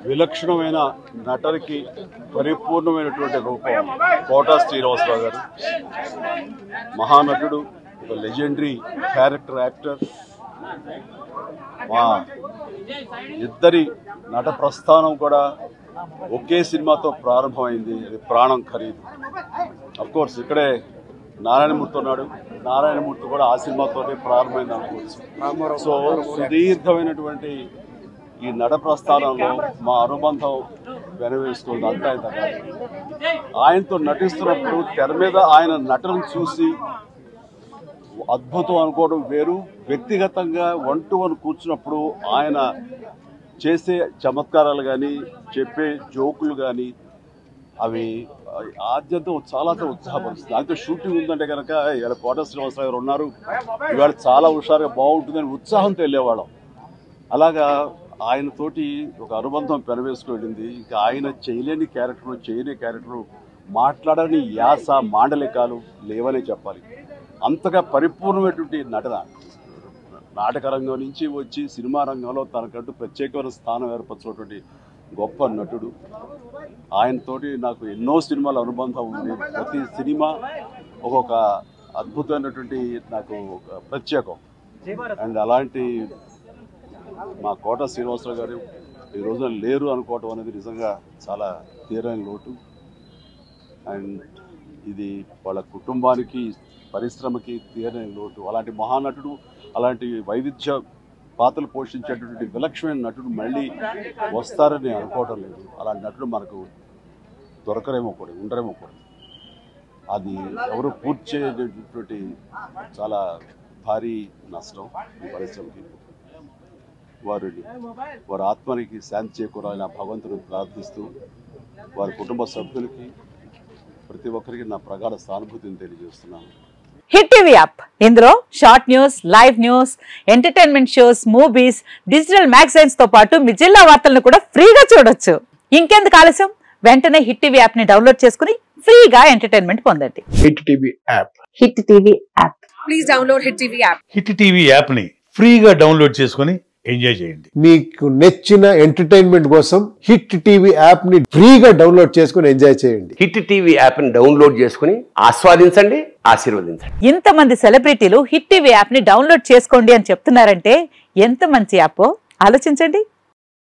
విలక్షణమైన నటనకి పరిపూర్ణమైనటువంటి రూపం కోటా శ్రీనివాసరావు గారు. మహానటుడు, ఒక లెజెండరీ క్యారెక్టర్ యాక్టర్. మా ఇద్దరి నట ప్రస్థానం కూడా ఒకే సినిమాతో ప్రారంభమైంది. అది ప్రాణం ఖరీదు. అఫ్కోర్స్ ఇక్కడే నారాయణమూర్తి ఉన్నాడు. నారాయణమూర్తి కూడా ఆ సినిమాతోనే ప్రారంభమైంది అనుకోవచ్చు. సో సుదీర్ఘమైనటువంటి ఈ నట ప్రస్థానంలో మా అనుబంధం వెనవేస్తుంది. అంతా ఇంత కాదు. ఆయనతో నటిస్తున్నప్పుడు తెర మీద ఆయన నటనను చూసి అద్భుతం అనుకోవడం వేరు. వ్యక్తిగతంగా 1-to-1 కూర్చున్నప్పుడు ఆయన చేసే చమత్కారాలు కానీ, చెప్పే జోకులు కానీ అవి ఆద్యంతం చాలా ఉత్సాహపరుస్తుంది. అయితే షూటింగ్ ఉందంటే కనుక ఇలా కోట శ్రీనివాసరావు గారు ఉన్నారు, ఇవాళ చాలా హుషారుగా బాగుంటుందని ఉత్సాహంతో వెళ్ళేవాళ్ళం. అలాగా ఆయనతోటి ఒక అనుబంధం పెనవేసుకువెళ్ళింది. ఇంకా ఆయన చేయలేని క్యారెక్టర్, చేయని క్యారెక్టర్, మాట్లాడని యాస, మాండలికాలు లేవనే చెప్పాలి. అంతగా పరిపూర్ణమైనటువంటి నటన. నాటక రంగం నుంచి వచ్చి సినిమా రంగంలో తనకంటూ ప్రత్యేకమైన స్థానం ఏర్పరచినటువంటి గొప్ప నటుడు. ఆయనతోటి నాకు ఎన్నో సినిమాల అనుబంధం ఉంది. ప్రతి సినిమా ఒక్కొక్క అద్భుతమైనటువంటి నాకు ఒక ప్రత్యేకం. అండ్ అలాంటి మా కోట శ్రీనివాసరావు గారు ఈ రోజున లేరు అనుకోవటం అనేది నిజంగా చాలా తీరని లోటు. అండ్ ఇది వాళ్ళ కుటుంబానికి, పరిశ్రమకి తీరని లోటు. అలాంటి మహానటుడు, అలాంటి వైవిధ్య పాత్రలు పోషించేటటువంటి విలక్షణమైన నటుడు మళ్ళీ వస్తారని అనుకోవటం లేదు. అలాంటి నటుడు మనకు దొరకరేమో కూడా, ఉండరేమో కూడా. అది ఎవరు పూర్తి చేయటువంటి చాలా భారీ నష్టం ఈ పరిశ్రమకి. వారి ఆత్మనికి శాంతి చేకూరాలని భగవంతుని ప్రార్థిస్తూ వారి కుటుంబ సభ్యులకి ప్రతి ఒక్కరికి నా ప్రగాఢ సానుభూతిని తెలియజేస్తున్నాను. హిట్ టీవీ యాప్, ఇందులో short news, live news, entertainment shows, movies, digital magazines తో పాటు మీ జిల్లా వార్తలను కూడా ఫ్రీగా చూడొచ్చు. ఇంకెందుకు ఆలస్యం, వెంటనే హిట్ టీవీ యాప్ ని డౌన్లోడ్ చేసుకుని ఫ్రీగా ఎంటర్టైన్మెంట్ పొందండి. Hit TV app. Hit TV app. Please download hit TV app. Hit TV app ని ఫ్రీగా డౌన్లోడ్ చేసుకుని ఎంజాయ్ చేయండి. మీకు నచ్చిన ఎంటర్టైన్మెంట్ కోసం హిట్ టీవీ యాప్ ని ఫ్రీగా డౌన్లోడ్ చేసుకుని ఎంజాయ్ చేయండి. హిట్ టీవీ యాప్ ని డౌన్లోడ్ చేసుకుని ఆస్వాదించండి, ఆశీర్వదించండి. ఇంతమంది సెలబ్రిటీలు హిట్ టీవీ యాప్ ని డౌన్లోడ్ చేసుకోండి అని చెప్తున్నారంటే ఎంత మంచి యాప్ ఆలోచించండి.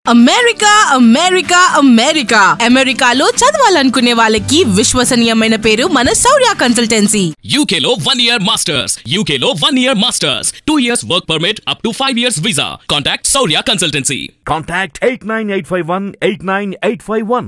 అమెరికా అమెరికా అమెరికా అమెరికాలో చదవాలనుకునే వాళ్ళకి విశ్వసనీయమైన పేరు మన శౌర్య కన్సల్టెన్సీ. UK లో 1 year masters, UK లో 1 year masters, 2 years work permit up to 5 years visa. Contact Shaurya Consultancy. Contact 89851 89851.